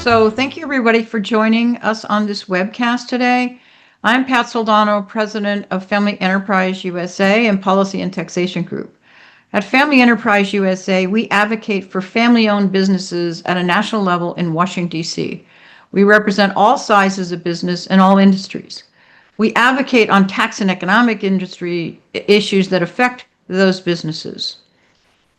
So thank you everybody for joining us on this webcast today. I'm Pat Soldano, President of Family Enterprise USA and Policy and Taxation Group. At Family Enterprise USA, we advocate for family-owned businesses at a national level in Washington, D.C. We represent all sizes of business and all industries. We advocate on tax and economic industry issues that affect those businesses.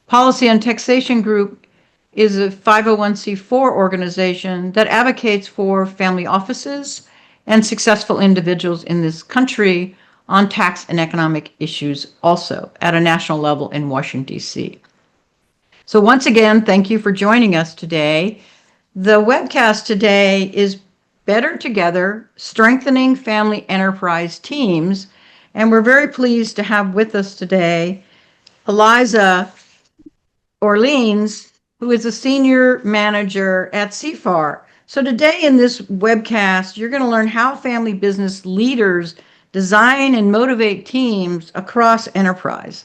Policy and Taxation Group is a 501c4 organization that advocates for family offices and successful individuals in this country on tax and economic issues also at a national level in Washington, D.C. So once again, thank you for joining us today. The webcast today is Better Together, Strengthening Family Enterprise Teams, and we're very pleased to have with us today Eliza Orleans, who is a senior manager at CFAR. So today in this webcast, you're going to learn how family business leaders design and motivate teams across enterprise.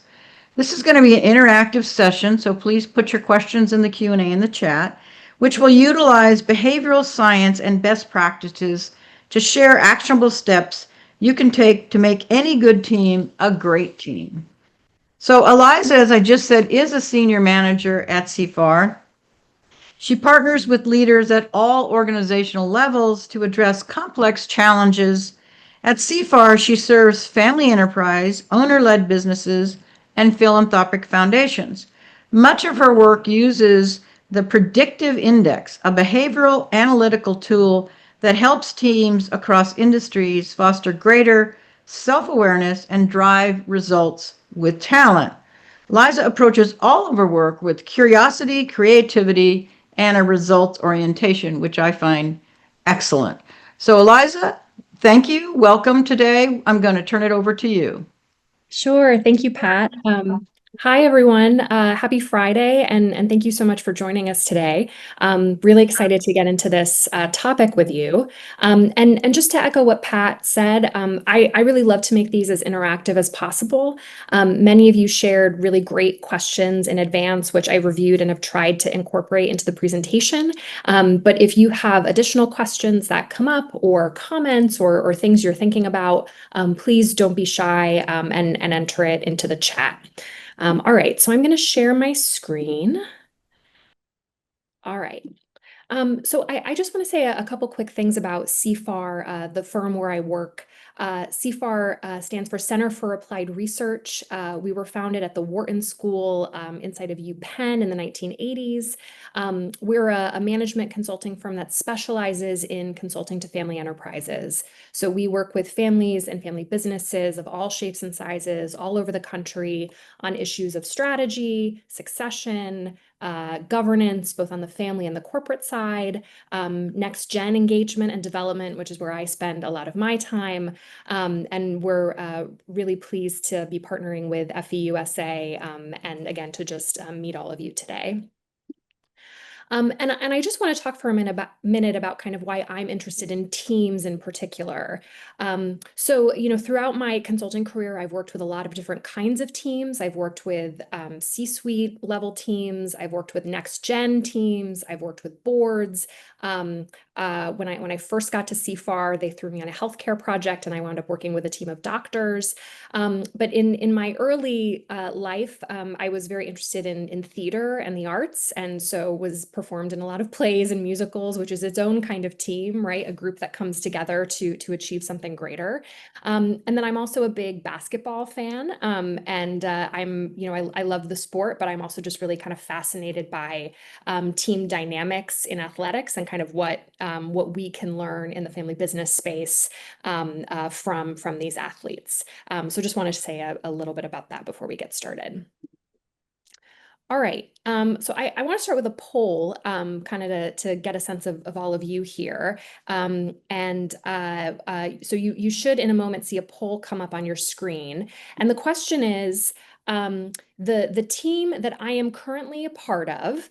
This is going to be an interactive session, so please put your questions in the Q&A in the chat, which will utilize behavioral science and best practices to share actionable steps you can take to make any good team a great team. So Eliza, as I just said, is a senior manager at CFAR. She partners with leaders at all organizational levels to address complex challenges. At CFAR, she serves family enterprise, owner-led businesses, and philanthropic foundations. Much of her work uses the Predictive Index, a behavioral analytical tool that helps teams across industries foster greater self-awareness and drive results with talent. Eliza approaches all of her work with curiosity, creativity, and a results orientation, which I find excellent. So Eliza, thank you. Welcome today. I'm going to turn it over to you. Sure. Thank you, Pat. Hi, everyone. Happy Friday, and thank you so much for joining us today. Really excited to get into this topic with you. And just to echo what Pat said, I really love to make these as interactive as possible. Many of you shared really great questions in advance, which I reviewed and have tried to incorporate into the presentation. But if you have additional questions that come up or comments or things you're thinking about, please don't be shy and enter it into the chat. All right, so I'm going to share my screen. All right. So I just want to say a couple quick things about CFAR, the firm where I work. CFAR stands for Center for Applied Research. We were founded at the Wharton School inside of UPenn in the 1980s. We're a management consulting firm that specializes in consulting to family enterprises. So we work with families and family businesses of all shapes and sizes all over the country on issues of strategy, succession, governance, both on the family and the corporate side, next gen engagement and development, which is where I spend a lot of my time. And we're really pleased to be partnering with FEUSA and again, to just meet all of you today. And I just want to talk for a minute about kind of why I'm interested in teams in particular. So, throughout my consulting career, I've worked with a lot of different kinds of teams. I've worked with C-suite level teams. I've worked with next gen teams. I've worked with boards. When I first got to CFAR, they threw me on a healthcare project, and I wound up working with a team of doctors. But in my early life, I was very interested in theater and the arts, and so was performed in a lot of plays and musicals, which is its own kind of team, right? A group that comes together to achieve something greater. And then I'm also a big basketball fan, and I love the sport, but I'm also just really kind of fascinated by team dynamics in athletics and kind of what we can learn in the family business space from these athletes. So just wanted to say a little bit about that before we get started. All right, so I want to start with a poll, kind of to get a sense of all of you here. So you should in a moment see a poll come up on your screen. And the question is, the team that I am currently a part of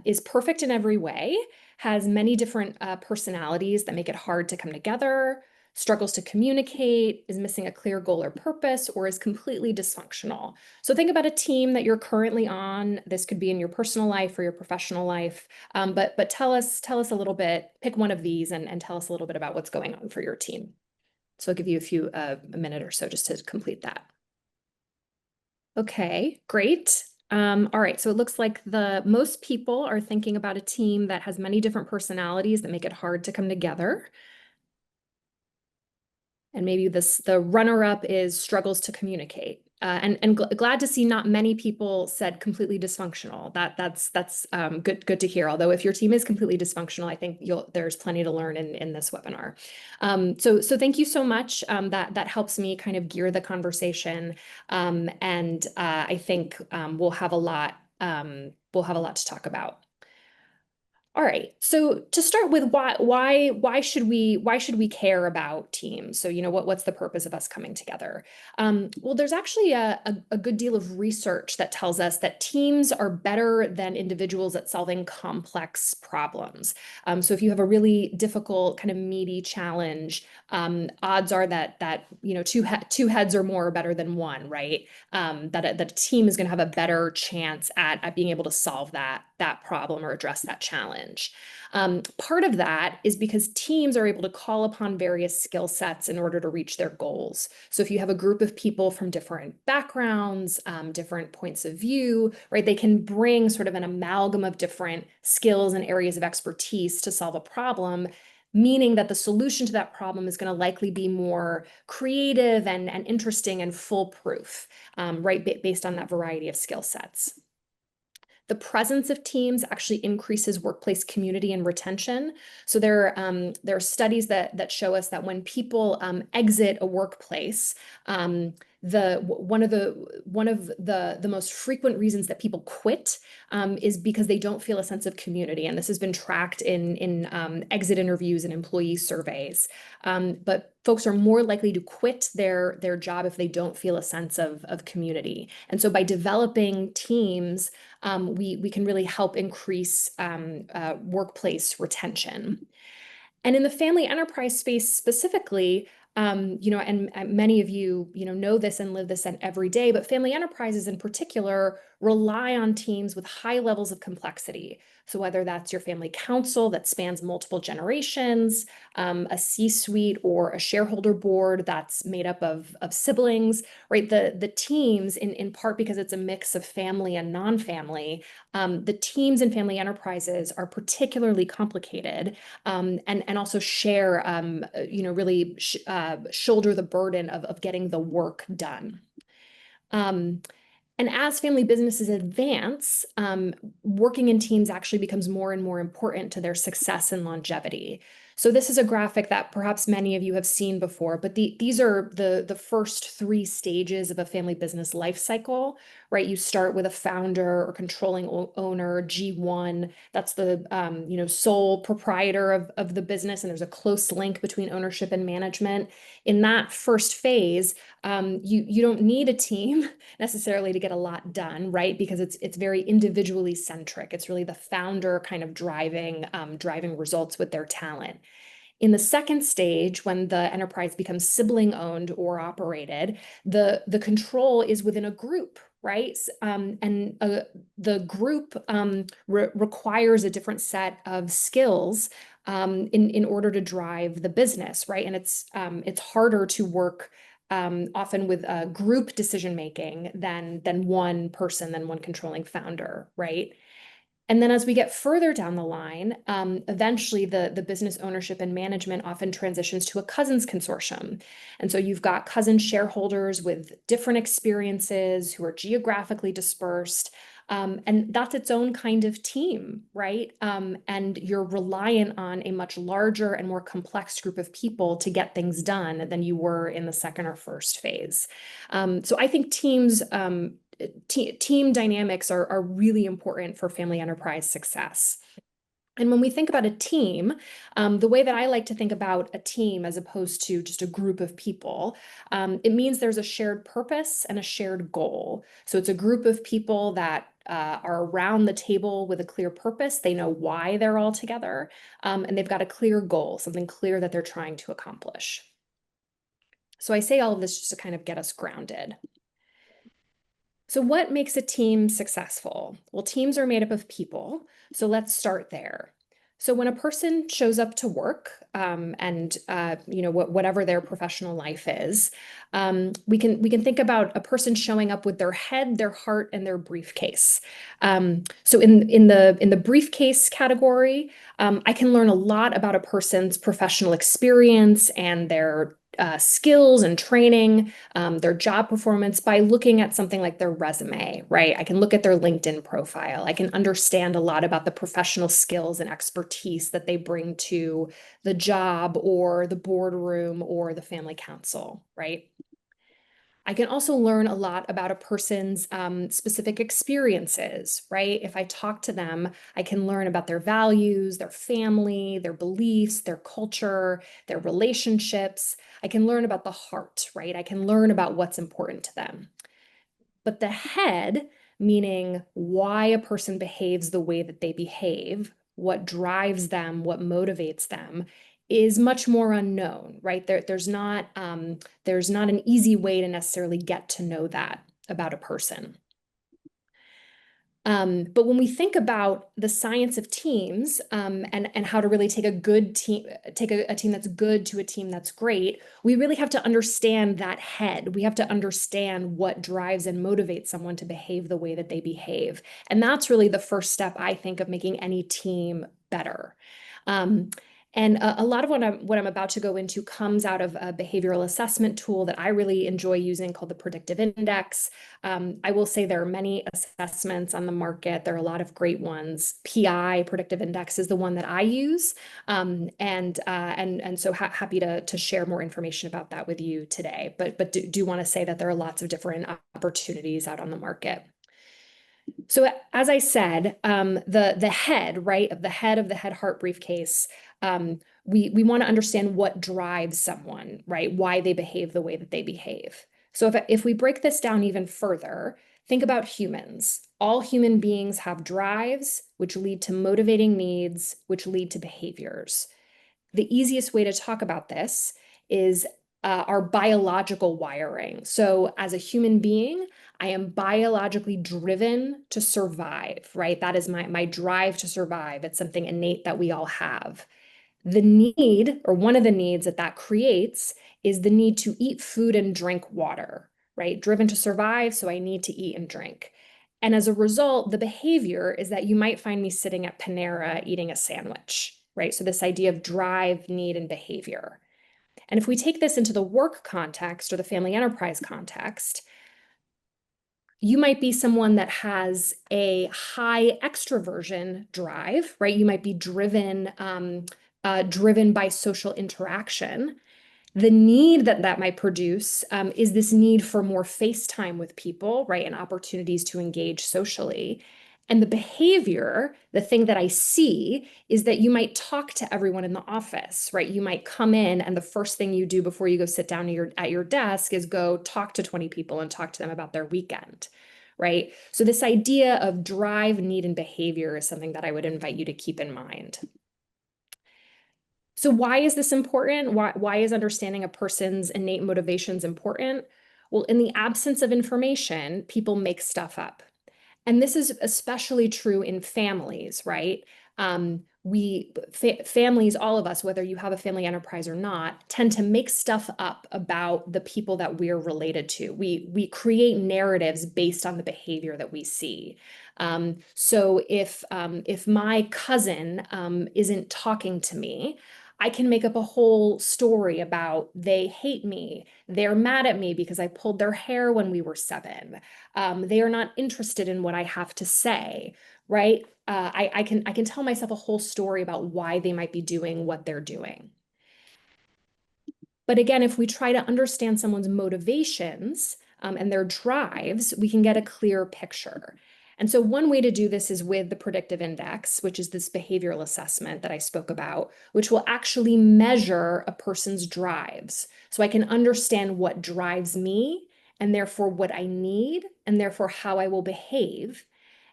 is perfect in every way, has many different personalities that make it hard to come together, struggles to communicate, is missing a clear goal or purpose, or is completely dysfunctional. So think about a team that you're currently on. This could be in your personal life or your professional life. But tell us a little bit, pick one of these and tell us a little bit about what's going on for your team. So I'll give you a minute or so just to complete that. Okay, great. All right, so it looks like the most people are thinking about a team that has many different personalities that make it hard to come together. And maybe the runner-up is struggles to communicate. And glad to see not many people said completely dysfunctional. That's good to hear. Although if your team is completely dysfunctional, I think there's plenty to learn in this webinar. So thank you so much. That helps me kind of gear the conversation. And I think we'll have a lot to talk about. All right. So to start with, why should we care about teams? So, what's the purpose of us coming together? Well, there's actually a good deal of research that tells us that teams are better than individuals at solving complex problems. So if you have a really difficult, kind of meaty challenge, odds are that two heads or more are better than one, right? That a team is going to have a better chance at being able to solve that problem or address that challenge. Part of that is because teams are able to call upon various skill sets in order to reach their goals. So if you have a group of people from different backgrounds, different points of view, right, they can bring sort of an amalgam of different skills and areas of expertise to solve a problem, meaning that the solution to that problem is going to likely be more creative and interesting and foolproof, right, based on that variety of skill sets. The presence of teams actually increases workplace community and retention. So there are studies that show us that when people exit a workplace, one of the most frequent reasons that people quit is because they don't feel a sense of community, and this has been tracked in exit interviews and employee surveys. But folks are more likely to quit their job if they don't feel a sense of community. And so by developing teams, we can really help increase workplace retention. And in the family enterprise space specifically, and many of you, know this and live this every day, but family enterprises in particular rely on teams with high levels of complexity. So whether that's your family council that spans multiple generations, a C-suite or a shareholder board that's made up of siblings, right? The teams, in part because it's a mix of family and non-family, the teams in family enterprises are particularly complicated, and also share, really shoulder the burden of getting the work done. And as family businesses advance, working in teams actually becomes more and more important to their success and longevity. So this is a graphic that perhaps many of you have seen before, but these are the first three stages of a family business life cycle, right? You start with a founder or controlling owner, G1. That's the sole proprietor of the business, and there's a close link between ownership and management. In that first phase, you don't need a team necessarily to get a lot done, right? Because it's very individually centric. It's really the founder kind of driving results with their talent. In the second stage, when the enterprise becomes sibling owned or operated, the control is within a group, right? And the group requires a different set of skills in order to drive the business, right? And it's harder to work often with group decision making than one person, than one controlling founder, right? And then as we get further down the line, eventually the business ownership and management often transitions to a cousins consortium. And so you've got cousin shareholders with different experiences who are geographically dispersed. And that's its own kind of team, right? And you're reliant on a much larger and more complex group of people to get things done than you were in the second or first phase. So I think team dynamics are really important for family enterprise success. And when we think about a team, the way that I like to think about a team as opposed to just a group of people, it means there's a shared purpose and a shared goal. So it's a group of people that are around the table with a clear purpose. They know why they're all together, and they've got a clear goal, something clear that they're trying to accomplish. So I say all of this just to kind of get us grounded. So what makes a team successful? Well, teams are made up of people. So let's start there. So when a person shows up to work, and whatever their professional life is, we can think about a person showing up with their head, their heart, and their briefcase. So in the briefcase category, I can learn a lot about a person's professional experience and their skills and training, their job performance by looking at something like their resume, right? I can look at their LinkedIn profile. I can understand a lot about the professional skills and expertise that they bring to the job or the boardroom or the family council, right? I can also learn a lot about a person's specific experiences, right? If I talk to them, I can learn about their values, their family, their beliefs, their culture, their relationships. I can learn about the heart, right? I can learn about what's important to them. But the head, meaning why a person behaves the way that they behave, what drives them, what motivates them, is much more unknown, right? There's not an easy way to necessarily get to know that about a person. But when we think about the science of teams, and how to really take a good team, take a team that's good to a team that's great, we really have to understand that head. We have to understand what drives and motivates someone to behave the way that they behave. And that's really the first step, I think, of making any team better. Um, and a lot of what I'm about to go into comes out of a behavioral assessment tool that I really enjoy using called the Predictive Index. I will say there are many assessments on the market. There are a lot of great ones. PI, Predictive Index, is the one that I use. And so happy to share more information about that with you today. But do want to say that there are lots of different opportunities out on the market. So as I said, the head, right, of the head heart briefcase, we want to understand what drives someone, right? Why they behave the way that they behave. So if we break this down even further, think about humans. All human beings have drives, which lead to motivating needs, which lead to behaviors. The easiest way to talk about this is our biological wiring. So as a human being, I am biologically driven to survive, right? That is my drive to survive. It's something innate that we all have. The need, or one of the needs that creates, is the need to eat food and drink water, right? Driven to survive, so I need to eat and drink. And as a result, the behavior is that you might find me sitting at Panera eating a sandwich, right? So this idea of drive, need, and behavior. And if we take this into the work context or the family enterprise context, you might be someone that has a high extroversion drive, right? You might be driven by social interaction. The need that might produce is this need for more face time with people, right? And opportunities to engage socially. And the behavior, the thing that I see, is that you might talk to everyone in the office, right? You might come in and the first thing you do before you go sit down at your desk is go talk to 20 people and talk to them about their weekend, right? So this idea of drive, need, and behavior is something that I would invite you to keep in mind. So why is this important? Why is understanding a person's innate motivations important? Well, in the absence of information, people make stuff up. And this is especially true in families, right? Families, all of us, whether you have a family enterprise or not, tend to make stuff up about the people that we're related to. We create narratives based on the behavior that we see. So if my cousin isn't talking to me, I can make up a whole story about they hate me. They're mad at me because I pulled their hair when we were 7. They are not interested in what I have to say, right? I can tell myself a whole story about why they might be doing what they're doing. But again, if we try to understand someone's motivations and their drives, we can get a clear picture. And so one way to do this is with the predictive index, which is this behavioral assessment that I spoke about, which will actually measure a person's drives. So I can understand what drives me and therefore what I need and therefore how I will behave.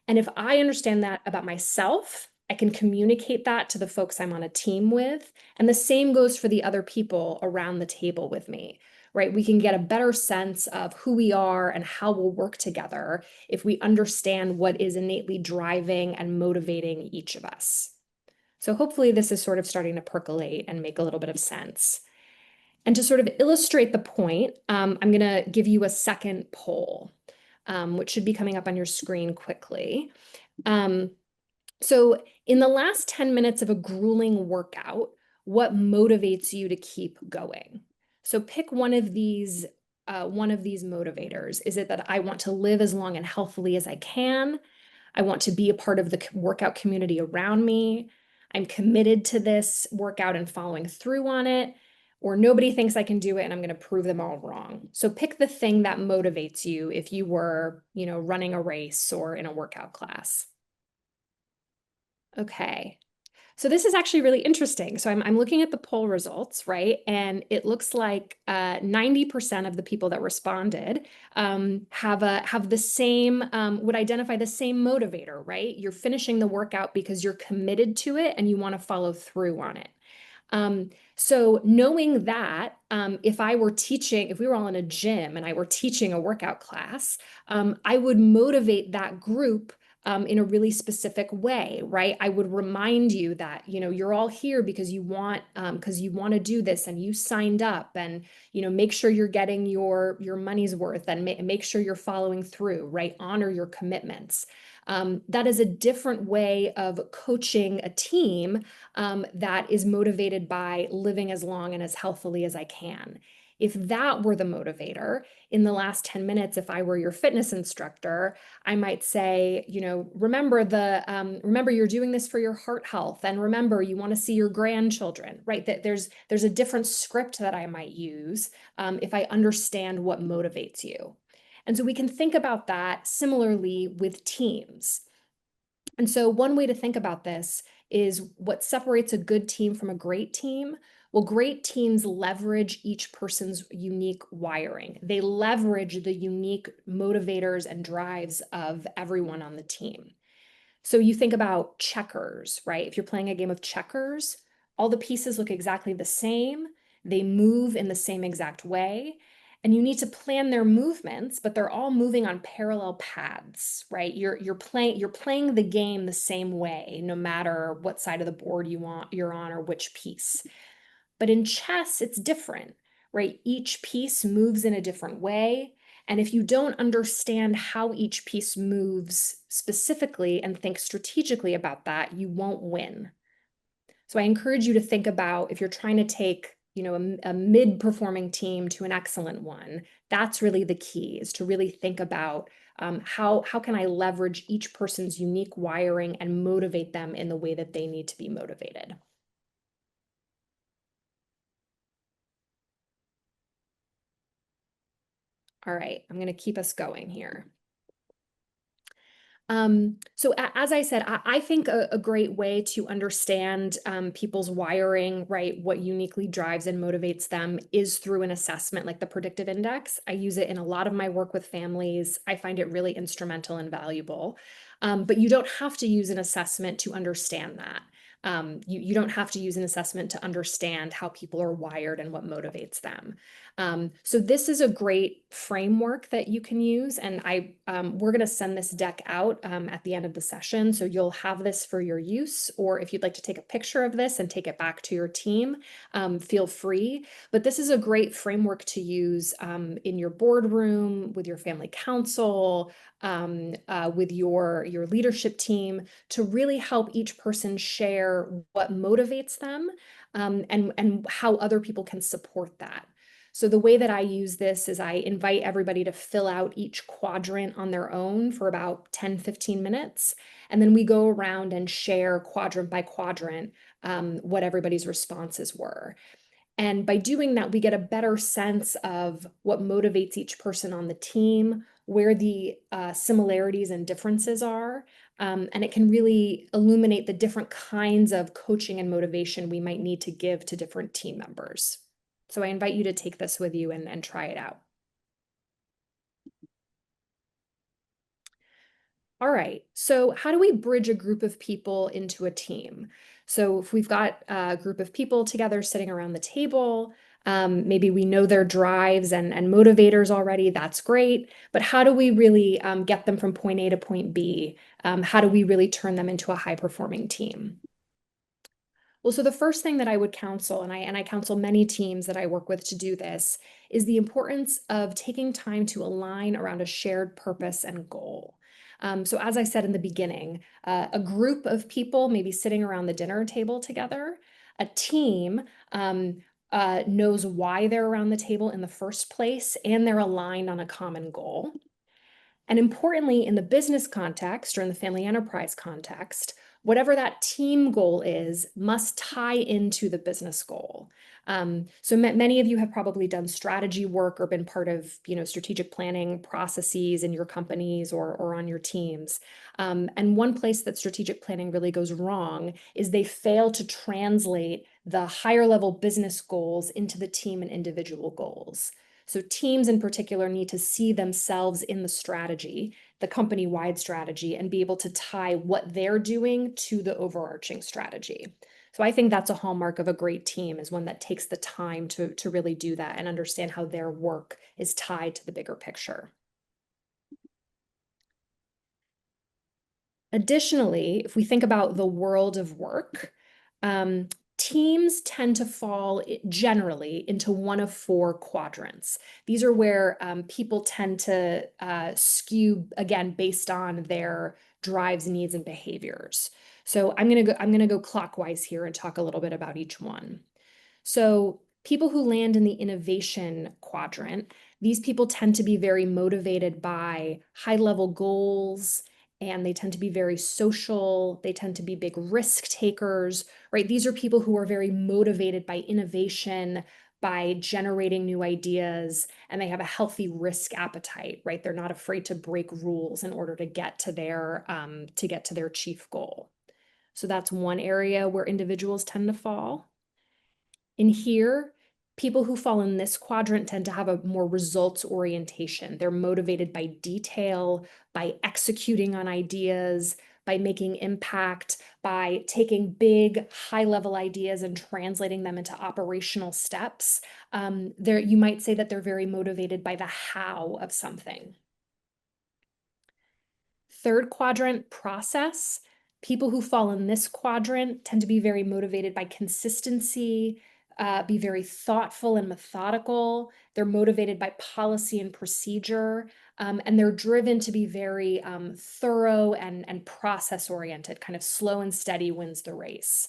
And if I understand that about myself, I can communicate that to the folks I'm on a team with. And the same goes for the other people around the table with me, right? We can get a better sense of who we are and how we'll work together if we understand what is innately driving and motivating each of us. So hopefully this is sort of starting to percolate and make a little bit of sense. And to sort of illustrate the point, I'm going to give you a second poll, which should be coming up on your screen quickly. So in the last 10 minutes of a grueling workout, what motivates you to keep going? So pick one of these motivators. Is it that I want to live as long and healthily as I can? I want to be a part of the workout community around me. I'm committed to this workout and following through on it. Or nobody thinks I can do it and I'm going to prove them all wrong. So pick the thing that motivates you if you were, running a race or in a workout class. Okay. So this is actually really interesting. So I'm looking at the poll results, right? And it looks like 90% of the people that responded have the same would identify the same motivator, right? You're finishing the workout because you're committed to it and you want to follow through on it. So knowing that, if we were all in a gym and I were teaching a workout class, I would motivate that group in a really specific way, right? I would remind you that, you're all here because you want to do this and you signed up and, make sure you're getting your money's worth and make sure you're following through, right? Honor your commitments. That is a different way of coaching a team that is motivated by living as long and as healthily as I can. If that were the motivator in the last 10 minutes, if I were your fitness instructor, I might say, remember you're doing this for your heart health, and remember you want to see your grandchildren, right? That there's a different script that I might use if I understand what motivates you. And so we can think about that similarly with teams. And so one way to think about this is what separates a good team from a great team. Well, great teams leverage each person's unique wiring. They leverage the unique motivators and drives of everyone on the team. So you think about checkers, right? If you're playing a game of checkers, all the pieces look exactly the same. They move in the same exact way. And you need to plan their movements, but they're all moving on parallel paths, right? You're playing the game the same way, no matter what side of the board you're on or which piece. But in chess, it's different, right? Each piece moves in a different way. And if you don't understand how each piece moves specifically and think strategically about that, you won't win. So I encourage you to think about if you're trying to take, a mid-performing team to an excellent one, that's really the key, is to really think about how can I leverage each person's unique wiring and motivate them in the way that they need to be motivated. All right, I'm going to keep us going here. So as I said, I think a great way to understand people's wiring, right, what uniquely drives and motivates them is through an assessment like the predictive index. I use it in a lot of my work with families. I find it really instrumental and valuable. But you don't have to use an assessment to understand that. You don't have to use an assessment to understand how people are wired and what motivates them. So this is a great framework that you can use, and we're going to send this deck out at the end of the session, so you'll have this for your use, or if you'd like to take a picture of this and take it back to your team, feel free. But this is a great framework to use in your boardroom, with your family council, with your leadership team, to really help each person share what motivates them and how other people can support that. So the way that I use this is I invite everybody to fill out each quadrant on their own for about 10-15 minutes. And then we go around and share quadrant by quadrant what everybody's responses were. And by doing that, we get a better sense of what motivates each person on the team, where the similarities and differences are. And it can really illuminate the different kinds of coaching and motivation we might need to give to different team members. So I invite you to take this with you and try it out. All right. So, how do we bridge a group of people into a team? So, if we've got a group of people together sitting around the table, maybe we know their drives and motivators already, that's great. But how do we really get them from point A to point B? How do we really turn them into a high performing team? Well, so the first thing that I would counsel, and I counsel many teams that I work with to do this, is the importance of taking time to align around a shared purpose and goal. So, as I said in the beginning, a group of people maybe sitting around the dinner table together, a team knows why they're around the table in the first place, and they're aligned on a common goal. And importantly, in the business context or in the family enterprise context, whatever that team goal is must tie into the business goal. So many of you have probably done strategy work or been part of, strategic planning processes in your companies or on your teams. And one place that strategic planning really goes wrong is they fail to translate the higher level business goals into the team and individual goals. So teams in particular need to see themselves in the strategy, the company-wide strategy, and be able to tie what they're doing to the overarching strategy. So I think that's a hallmark of a great team, is one that takes the time to really do that and understand how their work is tied to the bigger picture. Additionally, if we think about the world of work, um, teams tend to fall generally into one of four quadrants. These are where people tend to skew, again, based on their drives, needs, and behaviors. So I'm gonna go clockwise here and talk a little bit about each one. So people who land in the innovation quadrant, these people tend to be very motivated by high level goals, and they tend to be very social. They tend to be big risk takers, right? These are people who are very motivated by innovation, by generating new ideas, and they have a healthy risk appetite, right? They're not afraid to break rules in order to get to their chief goal. So that's one area where individuals tend to fall. In here, people who fall in this quadrant tend to have a more results orientation. They're motivated by detail, by executing on ideas, by making impact, by taking big, high level ideas and translating them into operational steps. You might say that they're very motivated by the how of something. Third quadrant, process. People who fall in this quadrant tend to be very motivated by consistency, be very thoughtful and methodical. They're motivated by policy and procedure, and they're driven to be very thorough and process oriented, kind of slow and steady wins the race.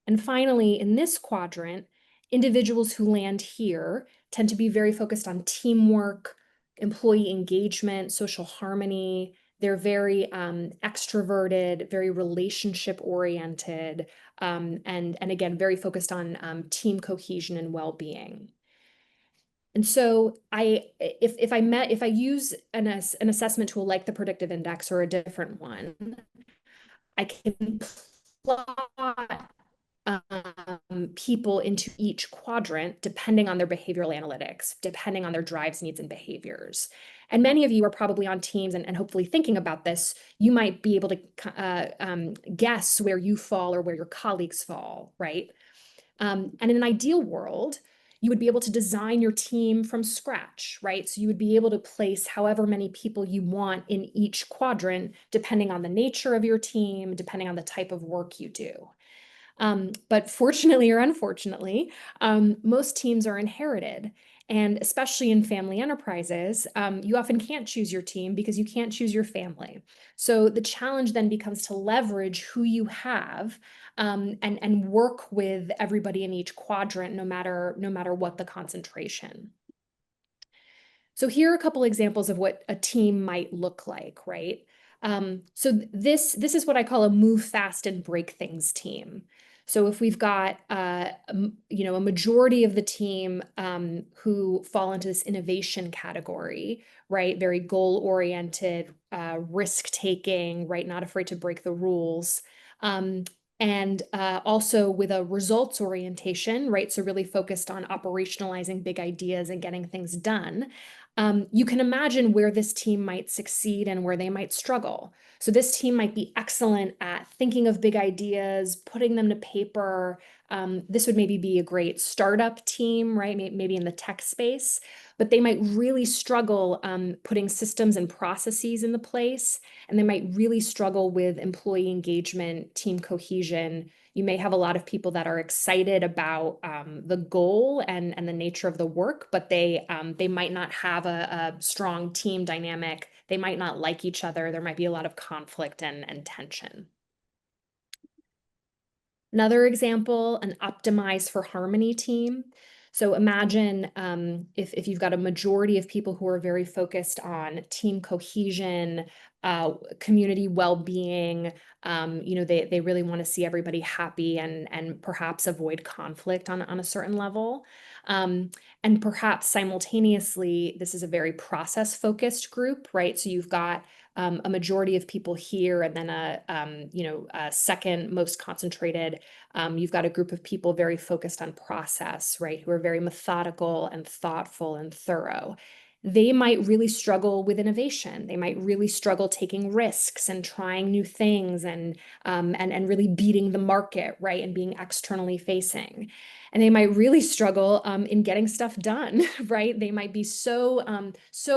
And finally, in this quadrant, individuals who land here tend to be very focused on teamwork, employee engagement, social harmony. They're very extroverted, very relationship oriented, and again, very focused on team cohesion and well-being. And so if I use an assessment tool like the predictive index or a different one, I can plot people into each quadrant depending on their behavioral analytics, depending on their drives, needs, and behaviors. And many of you are probably on teams and hopefully thinking about this. You might be able to guess where you fall or where your colleagues fall, right? And in an ideal world, you would be able to design your team from scratch, right? So you would be able to place however many people you want in each quadrant, depending on the nature of your team, depending on the type of work you do. But fortunately or unfortunately, most teams are inherited. And especially in family enterprises, you often can't choose your team because you can't choose your family. So the challenge then becomes to leverage who you have, and work with everybody in each quadrant, no matter what the concentration. So here are a couple examples of what a team might look like, right? So this is what I call a move fast and break things team. So if we've got a majority of the team who fall into this innovation category, right? Very goal oriented, risk taking, right? Not afraid to break the rules. And also with a results orientation, right? So really focused on operationalizing big ideas and getting things done. You can imagine where this team might succeed and where they might struggle. So this team might be excellent at thinking of big ideas, putting them to paper. This would maybe be a great startup team, right? Maybe in the tech space, but they might really struggle putting systems and processes into place, and they might really struggle with employee engagement, team cohesion. You may have a lot of people that are excited about the goal and the nature of the work, but they might not have a strong team dynamic. They might not like each other. There might be a lot of conflict and tension. Another example, an optimize for harmony team. So imagine if you've got a majority of people who are very focused on team cohesion, community well-being, they really want to see everybody happy and perhaps avoid conflict on a certain level. And perhaps simultaneously, this is a very process-focused group, right? So you've got a majority of people here, and then a second most concentrated. You've got a group of people very focused on process, right? Who are very methodical and thoughtful and thorough. They might really struggle with innovation. They might really struggle taking risks and trying new things and really beating the market, right? And being externally facing. And they might really struggle in getting stuff done, right? They might be so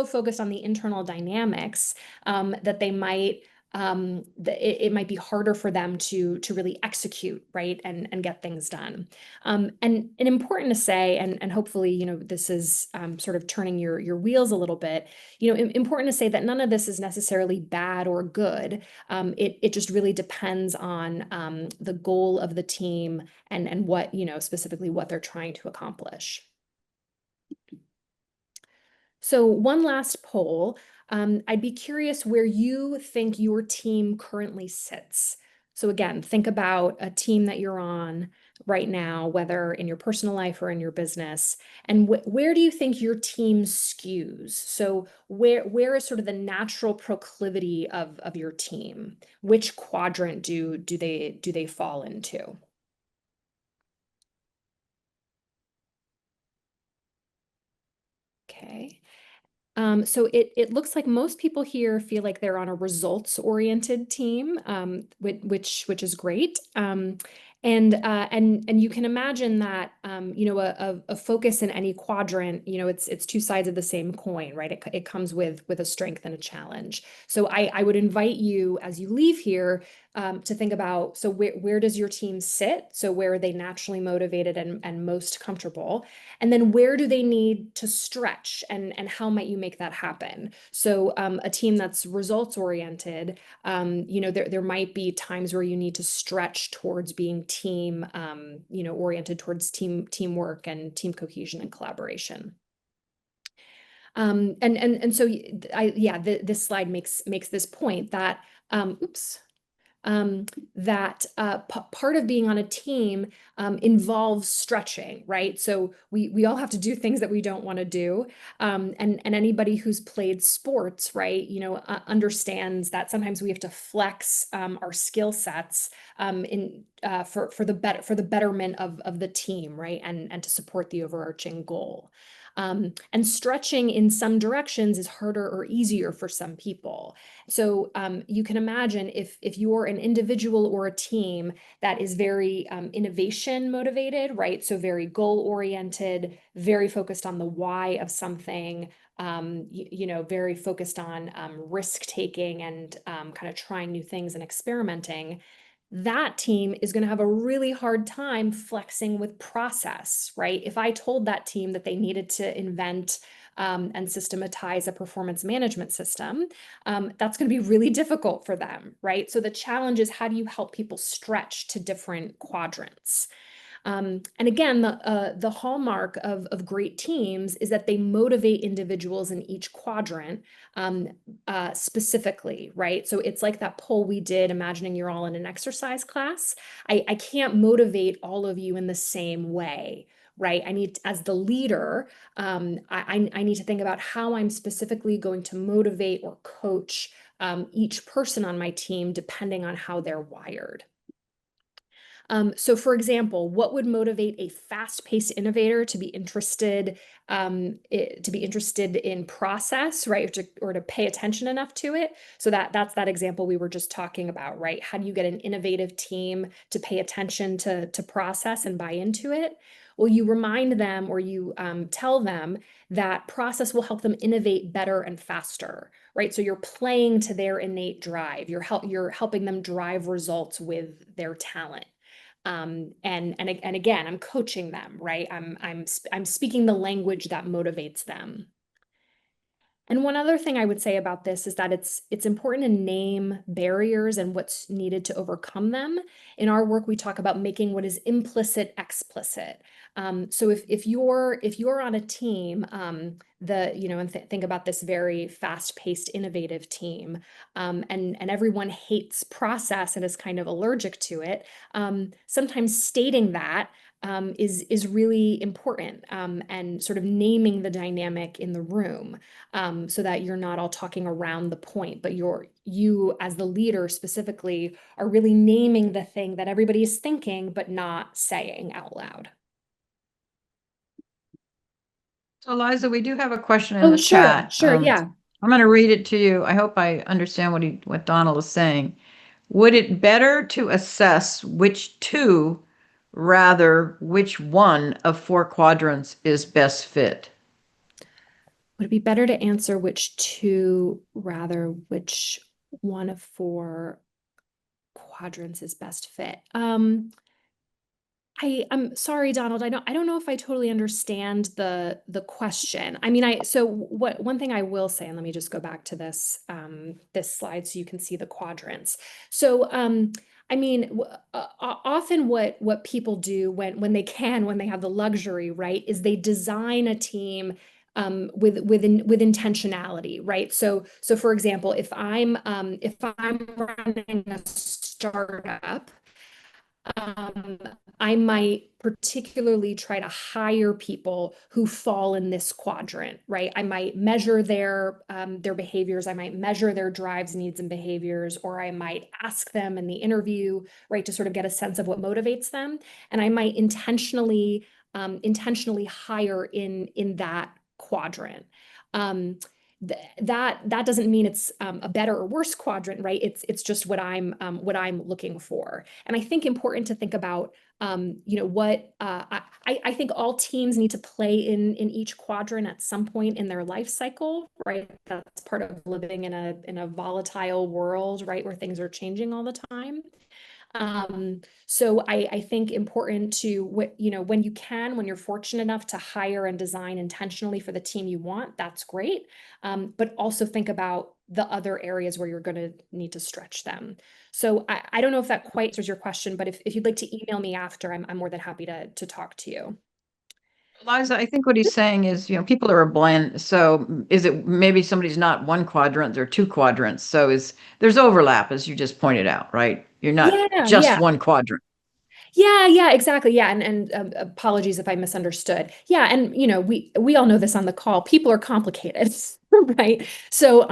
focused on the internal dynamics that they might it might be harder for them to really execute, right, and get things done. And important to say, and hopefully, this is sort of turning your wheels a little bit. Important to say that none of this is necessarily bad or good. It just really depends on the goal of the team and what, specifically what they're trying to accomplish. So one last poll. I'd be curious where you think your team currently sits. So again, think about a team that you're on right now, whether in your personal life or in your business, and where do you think your team skews? So where is sort of the natural proclivity of your team? Which quadrant do they fall into? Okay. So it looks like most people here feel like they're on a results-oriented team, which is great. And you can imagine that a focus in any quadrant, it's two sides of the same coin, right? It comes with a strength and a challenge. So I would invite you as you leave here to think about, so where does your team sit? So where are they naturally motivated and most comfortable? And then where do they need to stretch and how might you make that happen? So a team that's results oriented, there might be times where you need to stretch towards being team, oriented towards teamwork and team cohesion and collaboration. And so this slide makes this point that, oops, that part of being on a team involves stretching, right? So we all have to do things that we don't want to do. And anybody who's played sports, right, understands that sometimes we have to flex our skill sets for the betterment of the team, right? And to support the overarching goal. And stretching in some directions is harder or easier for some people. So you can imagine if you're an individual or a team that is very innovation motivated, right? So very goal oriented, very focused on the why of something, very focused on risk taking and kind of trying new things and experimenting. That team is going to have a really hard time flexing with process, right? If I told that team that they needed to invent and systematize a performance management system, that's going to be really difficult for them, right? So the challenge is, how do you help people stretch to different quadrants? And again, the hallmark of great teams is that they motivate individuals in each quadrant specifically, right? So it's like that poll we did, imagining you're all in an exercise class. I can't motivate all of you in the same way, right? I need, as the leader, I need to think about how I'm specifically going to motivate or coach each person on my team depending on how they're wired. So for example, what would motivate a fast-paced innovator to be interested in process, right? Or to pay attention enough to it. So that's that example we were just talking about, right? How do you get an innovative team to pay attention to process and buy into it? Well, you remind them or you tell them that process will help them innovate better and faster, right? So you're playing to their innate drive. You're helping them drive results with their talent. And again, I'm coaching them, right? I'm speaking the language that motivates them. And one other thing I would say about this is that it's important to name barriers and what's needed to overcome them. In our work, we talk about making what is implicit explicit. So if you're on a team, and think about this very fast-paced, innovative team, and everyone hates process and is kind of allergic to it. Sometimes stating that is really important, and sort of naming the dynamic in the room, so that you're not all talking around the point, but you as the leader specifically are really naming the thing that everybody is thinking but not saying out loud. So Eliza, we do have a question in Oh, the sure, chat. sure, yeah. I'm going to read it to you. I hope I understand what Donald is saying. Would it better to assess which two, rather which one of four quadrants is best fit? Would it be better to answer which two, rather which one of four quadrants is best fit? I'm sorry, Donald. I don't know if I totally understand the question. I mean, so what one thing I will say, and let me just go back to this slide so you can see the quadrants. So I mean, often what people do when they have the luxury, right, is they design a team with intentionality, right? So for example, if I'm running a startup, um, I might particularly try to hire people who fall in this quadrant, right? I might measure their behaviors. I might measure their drives, needs, and behaviors, or I might ask them in the interview, right, to sort of get a sense of what motivates them. And I might intentionally hire in that quadrant. Um, that doesn't mean it's a better or worse quadrant, right? It's just what I'm looking for. And I think important to think about, what I think all teams need to play in each quadrant at some point in their life cycle, right? That's part of living in a volatile world, right, where things are changing all the time. So I think important to when you can, when you're fortunate enough to hire and design intentionally for the team you want, that's great. But also think about the other areas where you're going to need to stretch them. So I don't know if that quite answers your question, but if you'd like to email me after, I'm more than happy to talk to you. Eliza, I think what he's saying is, people are a blend. So is it maybe somebody's not one quadrant, they're two quadrants. So there's overlap, as you just pointed out, right? You're not Yeah, just yeah. one quadrant. Yeah, exactly. Yeah, and apologies if I misunderstood. Yeah, and we all know this on the call. People are complicated, right? So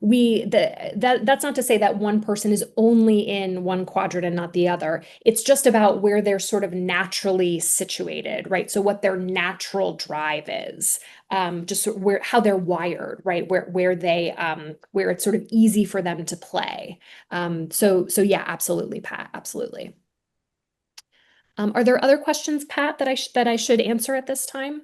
that's not to say that one person is only in one quadrant and not the other. It's just about where they're sort of naturally situated, right? So what their natural drive is, just where how they're wired, right? Where it's sort of easy for them to play. So yeah, absolutely, Pat, absolutely. Are there other questions, Pat, that I should answer at this time?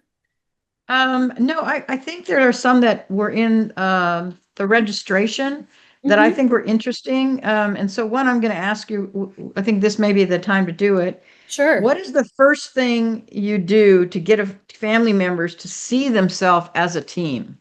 No, I think there are some that were in the registration that I Hmm. think were interesting. And so one I'm going to ask you, I think this may be the time to do it. Sure. What is the first thing you do to get family members to see themselves as a team?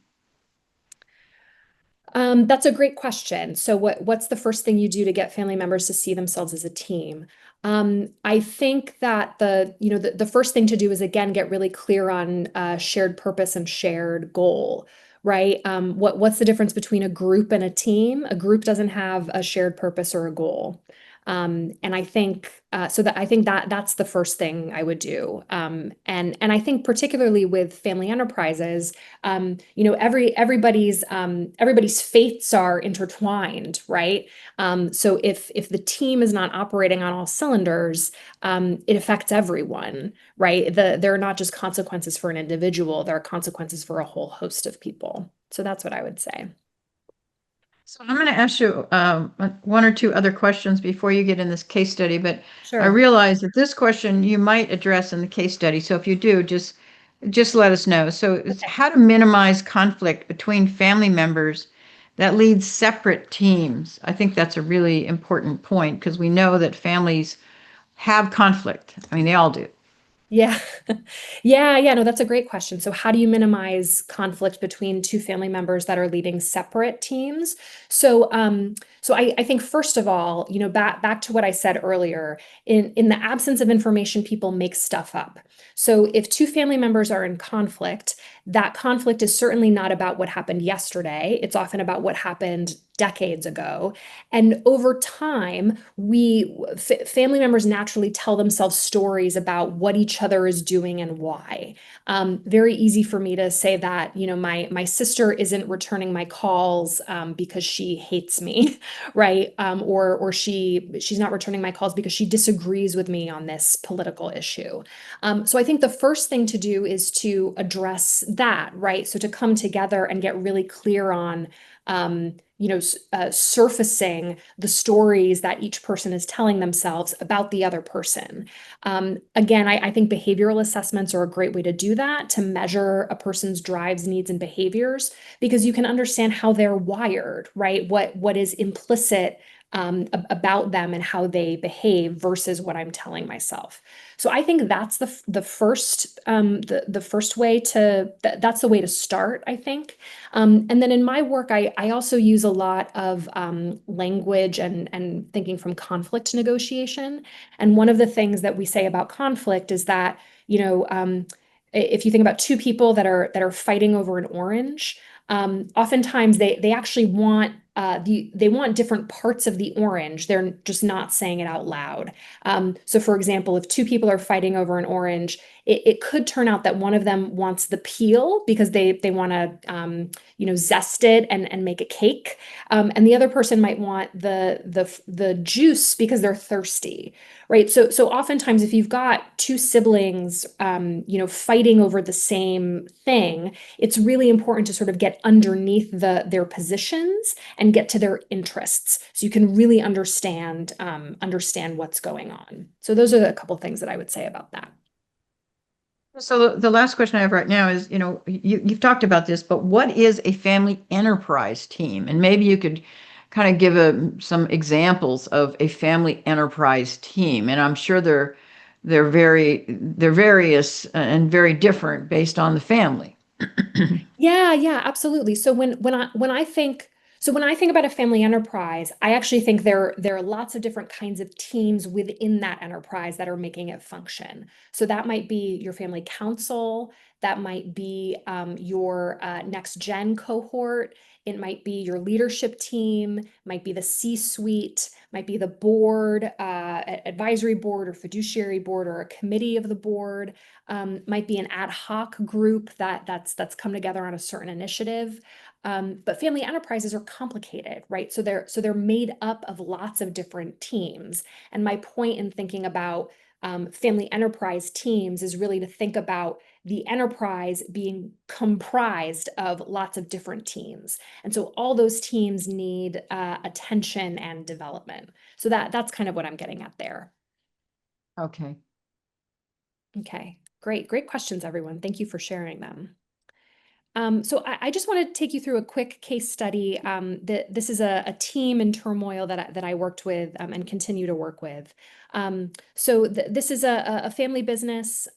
That's a great question. So what's the first thing you do to get family members to see themselves as a team? I think that the first thing to do is again get really clear on shared purpose and shared goal, right? What's the difference between a group and a team? A group doesn't have a shared purpose or a goal. And I think I think that that's the first thing I would do. And I think particularly with family enterprises, everybody's faiths are intertwined, right? So if the team is not operating on all cylinders, it affects everyone, right? There are not just consequences for an individual, there are consequences for a whole host of people. So that's what I would say. So I'm going to ask you one or two other questions before you get in this case study, but I Sure. realize that this question you might address in the case study. So if you do, just let us know. So it's Okay. how to minimize conflict between family members that lead separate teams. I think that's a really important point because we know that families have conflict. I mean, they all do. Yeah. Yeah, no, that's a great question. So how do you minimize conflict between two family members that are leading separate teams? So I think first of all, back to what I said earlier, in the absence of information, people make stuff up. So if two family members are in conflict, that conflict is certainly not about what happened yesterday. It's often about what happened decades ago. And over time, family members naturally tell themselves stories about what each other is doing and why. Very easy for me to say that, my sister isn't returning my calls because she hates me, right? Or she's not returning my calls because she disagrees with me on this political issue. So I think the first thing to do is to address that, right? So to come together and get really clear on surfacing the stories that each person is telling themselves about the other person. Again, I think behavioral assessments are a great way to do that, to measure a person's drives, needs, and behaviors, because you can understand how they're wired, right? What is implicit about them and how they behave versus what I'm telling myself. So I think that's the first the first way to that's the way to start, I think. And then in my work, I also use a lot of language and thinking from conflict negotiation. And one of the things that we say about conflict is that, if you think about two people that are fighting over an orange, oftentimes they actually want they want different parts of the orange. They're just not saying it out loud. So, for example, if two people are fighting over an orange, it could turn out that one of them wants the peel because they want to zest it and make a cake, and the other person might want the juice because they're thirsty, right? So oftentimes, if you've got two siblings, fighting over the same thing, it's really important to sort of get underneath their positions and get to their interests so you can really understand what's going on. So those are a couple things that I would say about that. So the last question I have right now is, you've talked about this, but what is a family enterprise team? And maybe you could kind of give some examples of a family enterprise team. And I'm sure they're various and very different based on the family. Yeah, absolutely. So when I think about a family enterprise, I actually think there are lots of different kinds of teams within that enterprise that are making it function. So that might be your family council, that might be your next gen cohort, it might be your leadership team, might be the C-suite, might be the board, advisory board or fiduciary board or a committee of the board, might be an ad hoc group that's come together on a certain initiative. But family enterprises are complicated, right? So they're made up of lots of different teams. And my point in thinking about family enterprise teams is really to think about the enterprise being comprised of lots of different teams. And so all those teams need attention and development. So that's kind of what I'm getting at there. Okay. Okay, great questions, everyone. Thank you for sharing them. So I just want to take you through a quick case study. This is a team in turmoil that I worked with and continue to work with. So this is a family business,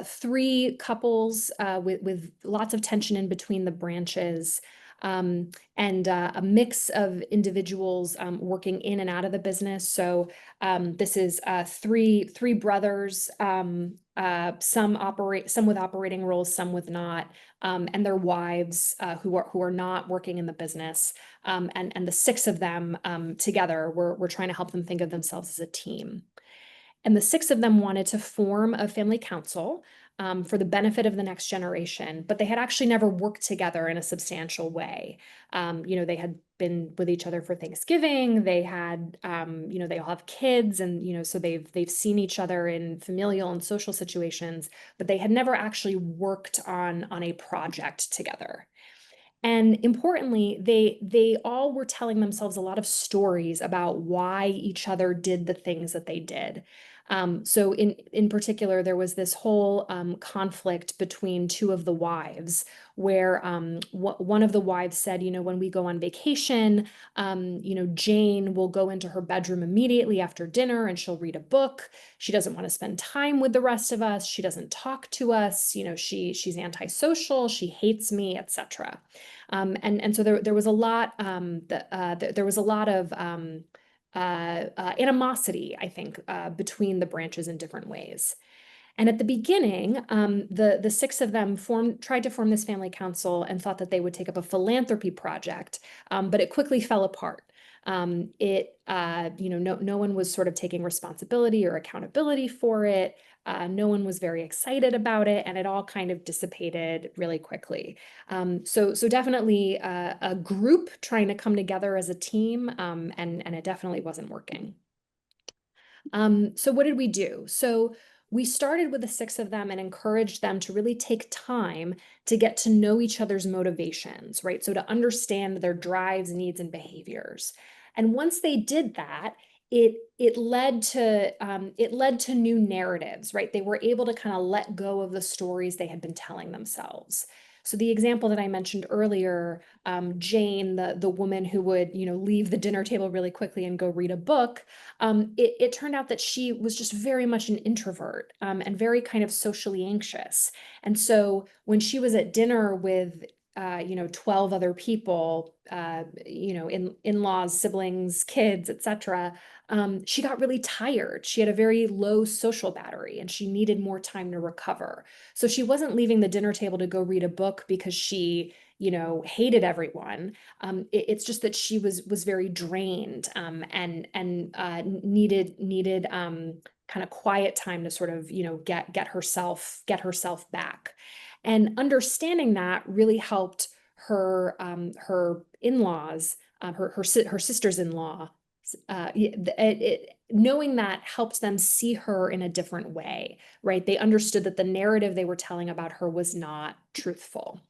three couples with lots of tension in between the branches, and a mix of individuals working in and out of the business. So this is three brothers some with operating roles, some with not, and their wives who are not working in the business. And the six of them together were trying to help them think of themselves as a team. And the six of them wanted to form a family council for the benefit of the next generation, but they had actually never worked together in a substantial way. They had been with each other for Thanksgiving. They had, they all have kids, and so they've seen each other in familial and social situations, but they had never actually worked on a project together. And importantly, they all were telling themselves a lot of stories about why each other did the things that they did. So in particular, there was this whole conflict between two of the wives, where one of the wives said, when we go on vacation, Jane will go into her bedroom immediately after dinner and she'll read a book. She doesn't want to spend time with the rest of us. She doesn't talk to us. She's antisocial. She hates me, etc. And so there was a lot there was a lot of animosity, I think, between the branches in different ways. And at the beginning, the six of them tried to form this family council and thought that they would take up a philanthropy project, but it quickly fell apart. No one was sort of taking responsibility or accountability for it. No one was very excited about it, and it all kind of dissipated really quickly. So definitely a group trying to come together as a team, and it definitely wasn't working. So what did we do? So we started with the six of them and encouraged them to really take time to get to know each other's motivations, right? So to understand their drives, needs, and behaviors. And once they did that, it led to new narratives, right? They were able to kind of let go of the stories they had been telling themselves. So the example that I mentioned earlier, Jane, the woman who would leave the dinner table really quickly and go read a book, it turned out that she was just very much an introvert, and very kind of socially anxious. And so when she was at dinner with 12 other people, in-laws, siblings, kids, etc., she got really tired. She had a very low social battery and she needed more time to recover. So she wasn't leaving the dinner table to go read a book because she hated everyone. It's just that she was very drained, and needed kind of quiet time to sort of get herself back. And understanding that really helped her in-laws, her sisters-in-law. Knowing that helps them see her in a different way, right? They understood that the narrative they were telling about her was not truthful.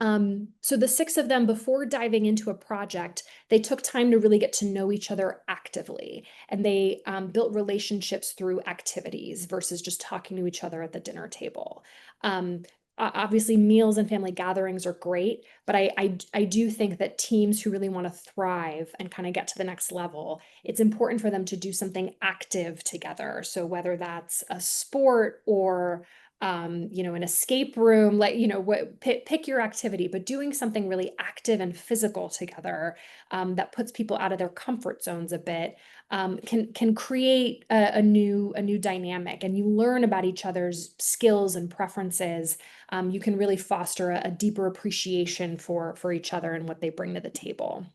So the six of them, before diving into a project, they took time to really get to know each other actively, and they built relationships through activities versus just talking to each other at the dinner table. Obviously, meals and family gatherings are great, but I do think that teams who really want to thrive and kind of get to the next level, it's important for them to do something active together. So whether that's a sport or an escape room, pick your activity, but doing something really active and physical together, that puts people out of their comfort zones a bit, can create a new dynamic, and you learn about each other's skills and preferences. You can really foster a deeper appreciation for each other and what they bring to the table.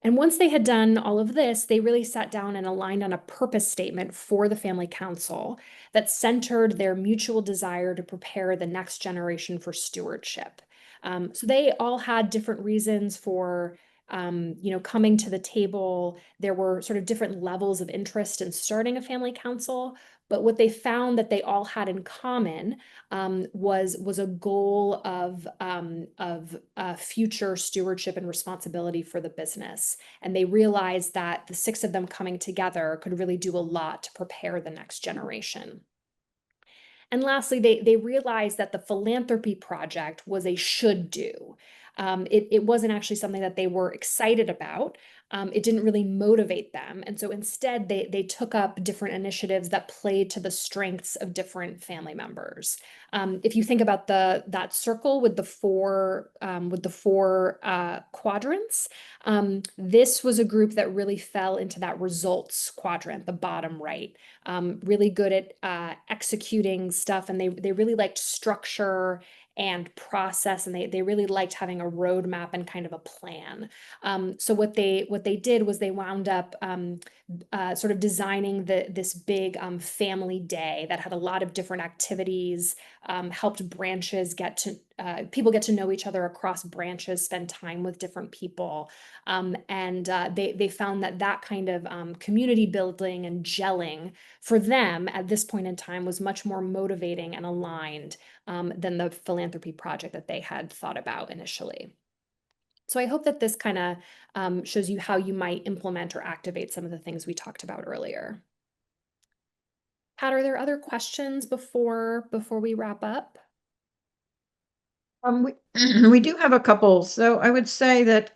And once they had done all of this, they really sat down and aligned on a purpose statement for the family council that centered their mutual desire to prepare the next generation for stewardship. So they all had different reasons for coming to the table. There were sort of different levels of interest in starting a family council, but what they found that they all had in common, was a goal of future stewardship and responsibility for the business. And they realized that the six of them coming together could really do a lot to prepare the next generation. And lastly, they realized that the philanthropy project was a should do. It wasn't actually something that they were excited about. It didn't really motivate them. And so instead, they took up different initiatives that played to the strengths of different family members. If you think about that circle with the four quadrants, this was a group that really fell into that results quadrant, the bottom right. Really good at executing stuff, and they really liked structure and process, and they really liked having a roadmap and kind of a plan. So what they did was they wound up sort of designing this big family day that had a lot of different activities, helped branches get to people get to know each other across branches, spend time with different people, and they found that kind of community building and gelling for them at this point in time was much more motivating and aligned than the philanthropy project that they had thought about initially. So I hope that this kind of shows you how you might implement or activate some of the things we talked about earlier. Pat, are there other questions before we wrap up? We, we do have a couple. So I would say that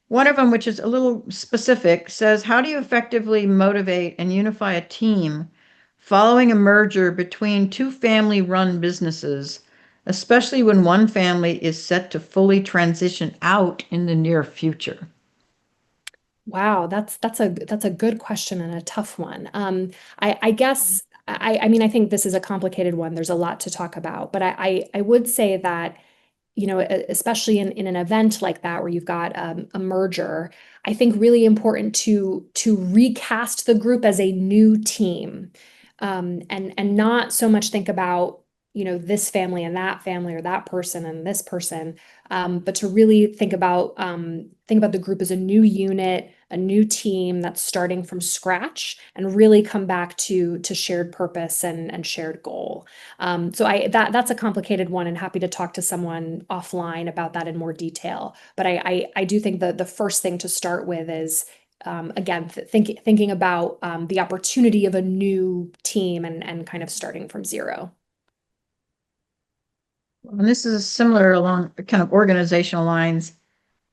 one of them, which is a little specific, says, how do you effectively motivate and unify a team following a merger between two family-run businesses, especially when one family is set to fully transition out in the near future? Wow, that's a good question and a tough one. I guess I mean I think this is a complicated one. There's a lot to talk about, but I would say that, you know, especially in an event like that where you've got a merger, I think really important to recast the group as a new team, and not so much think about, you know, this family and that family or that person and this person, but to really think about the group as a new unit, a new team that's starting from scratch, and really come back to shared purpose and shared goal. So that's a complicated one, and happy to talk to someone offline about that in more detail. But I do think the first thing to start with is, again, thinking about the opportunity of a new team and kind of starting from zero. And this is similar along kind of organizational lines.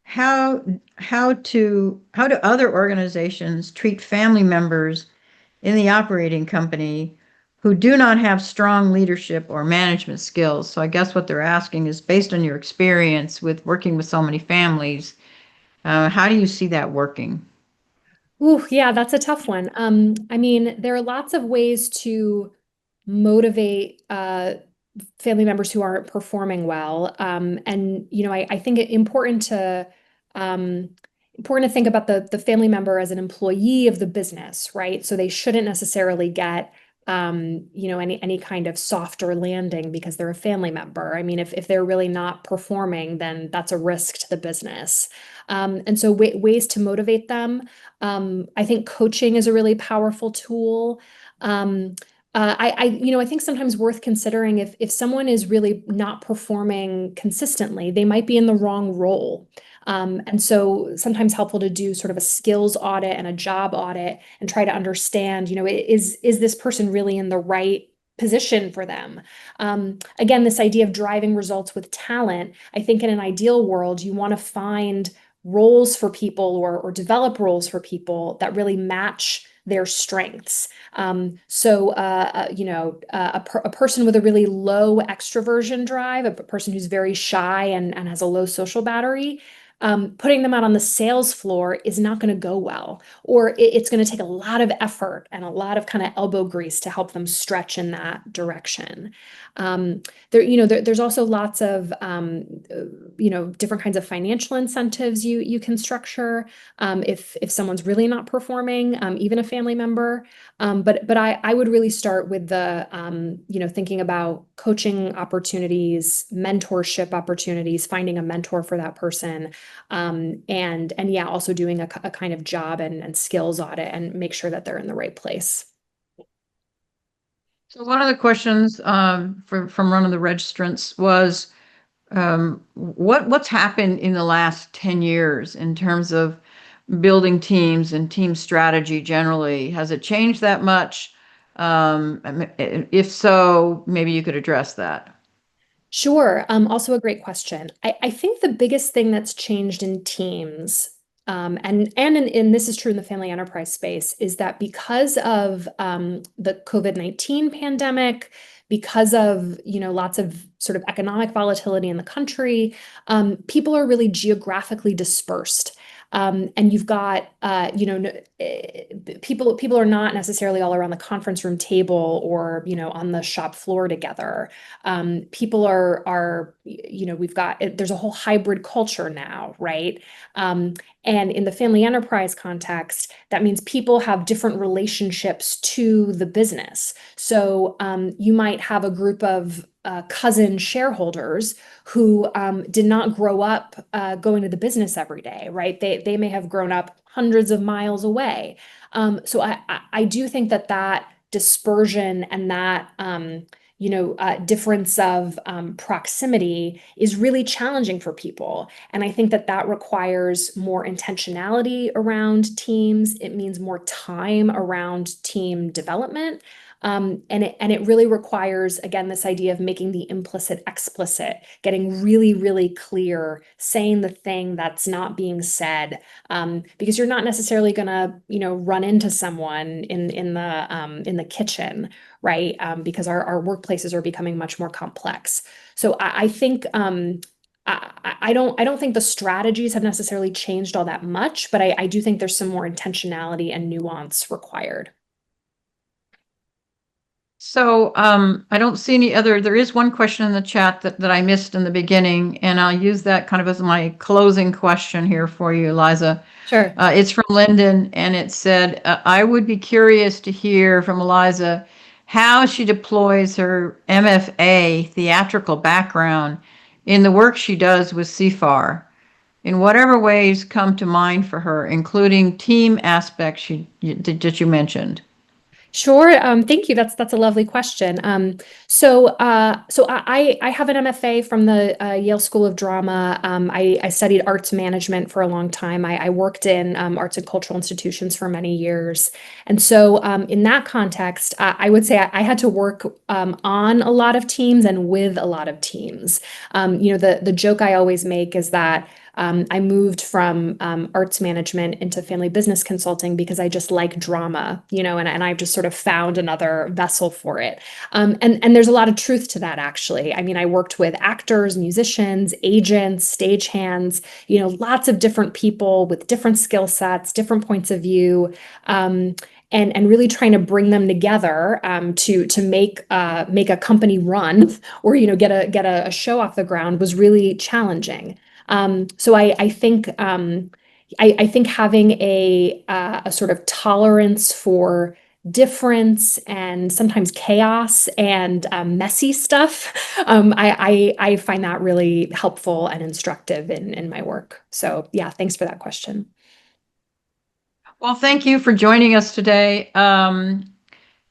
How how do other organizations treat family members in the operating company who do not have strong leadership or management skills? So I guess what they're asking is, based on your experience with working with so many families, how do you see that working? Ooh, yeah, that's a tough one. I mean, there are lots of ways to motivate family members who aren't performing well. And you know, I think it um, important to think about the family member as an employee of the business, right? So they shouldn't necessarily get you know, any kind of softer landing because they're a family member. I mean, if they're really not performing, then that's a risk to the business. And so ways to motivate them. I think coaching is a really powerful tool. You know, I think sometimes worth considering if someone is really not performing consistently, they might be in the wrong role. And so sometimes helpful to do sort of a skills audit and a job audit and try to understand, you know, is this person really in the right position for them? Again, this idea of driving results with talent, I think in an ideal world, you want to find roles for people or develop roles for people that really match their strengths. You know, a person with a really low extroversion drive, a person who's very shy and has a low social battery, putting them out on the sales floor is not going to go well, or it's going to take a lot of effort and a lot of kind of elbow grease to help them stretch in that direction. You know, there's also lots of, you know, different kinds of financial incentives you can structure if someone's really not performing, even a family member. But I would really start with you know, thinking about coaching opportunities, mentorship opportunities, finding a mentor for that person, and yeah, also doing a kind of job and skills audit and make sure that they're in the right place. So one of the questions from one of the registrants was, what's happened in the last 10 years in terms of building teams and team strategy generally? Has it changed that much? If so, maybe you could address that. Sure. Also a great question. I think the biggest thing that's changed in teams, and this is true in the family enterprise space, is that because of the COVID-19 pandemic, because of lots of sort of economic volatility in the country, people are really geographically dispersed. And you've got people are not necessarily all around the conference room table or on the shop floor together. People are we've got there's a whole hybrid culture now, right? And in the family enterprise context, that means people have different relationships to the business. So you might have a group of cousin shareholders who did not grow up going to the business every day, right? They may have grown up hundreds of miles away. So I do think that dispersion and that difference of proximity is really challenging for people. And I think that requires more intentionality around teams. It means more time around team development. And it really requires, again, this idea of making the implicit explicit, getting really, really clear, saying the thing that's not being said, because you're not necessarily going to, run into someone in the kitchen, right? Because our workplaces are becoming much more complex. So I think I don't think the strategies have necessarily changed all that much, but I do think there's some more intentionality and nuance required. So I don't see any other. There is one question in the chat that I missed in the beginning, and I'll use that kind of as my closing question here for you, Eliza. Sure. It's from Lyndon, and it said, I would be curious to hear from Eliza how she deploys her MFA theatrical background in the work she does with CFAR, in whatever ways come to mind for her, including team aspects that you mentioned. Sure. Thank you. That's a lovely question. So I have an MFA from the Yale School of Drama. I studied arts management for a long time. I worked in arts and cultural institutions for many years. And so in that context, I would say I had to work on a lot of teams and with a lot of teams. The joke I always make is that I moved from arts management into family business consulting because I just like drama, and I've just sort of found another vessel for it. And there's a lot of truth to that, actually. I mean, I worked with actors, musicians, agents, stagehands, lots of different people with different skill sets, different points of view. And really trying to bring them together to make a company run or get a show off the ground was really challenging. So I think having a sort of tolerance for difference and sometimes chaos and messy stuff, I find that really helpful and instructive in my work. So yeah, thanks for that question. Well, thank you for joining us today. And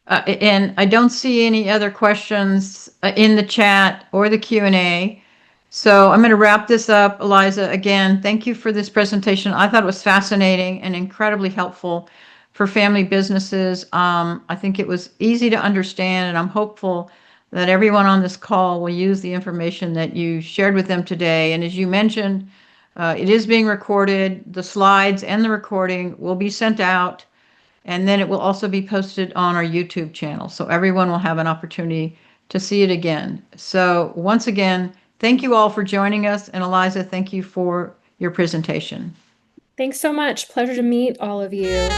I don't see any other questions in the chat or the Q&A. So I'm going to wrap this up. Eliza, again, thank you for this presentation. I thought it was fascinating and incredibly helpful for family businesses. I think it was easy to understand, and I'm hopeful that everyone on this call will use the information that you shared with them today. And as you mentioned, it is being recorded. The slides and the recording will be sent out, and then it will also be posted on our YouTube channel. So everyone will have an opportunity to see it again. So once again, thank you all for joining us. And Eliza, thank you for your presentation. Thanks so much. Pleasure to meet all of you.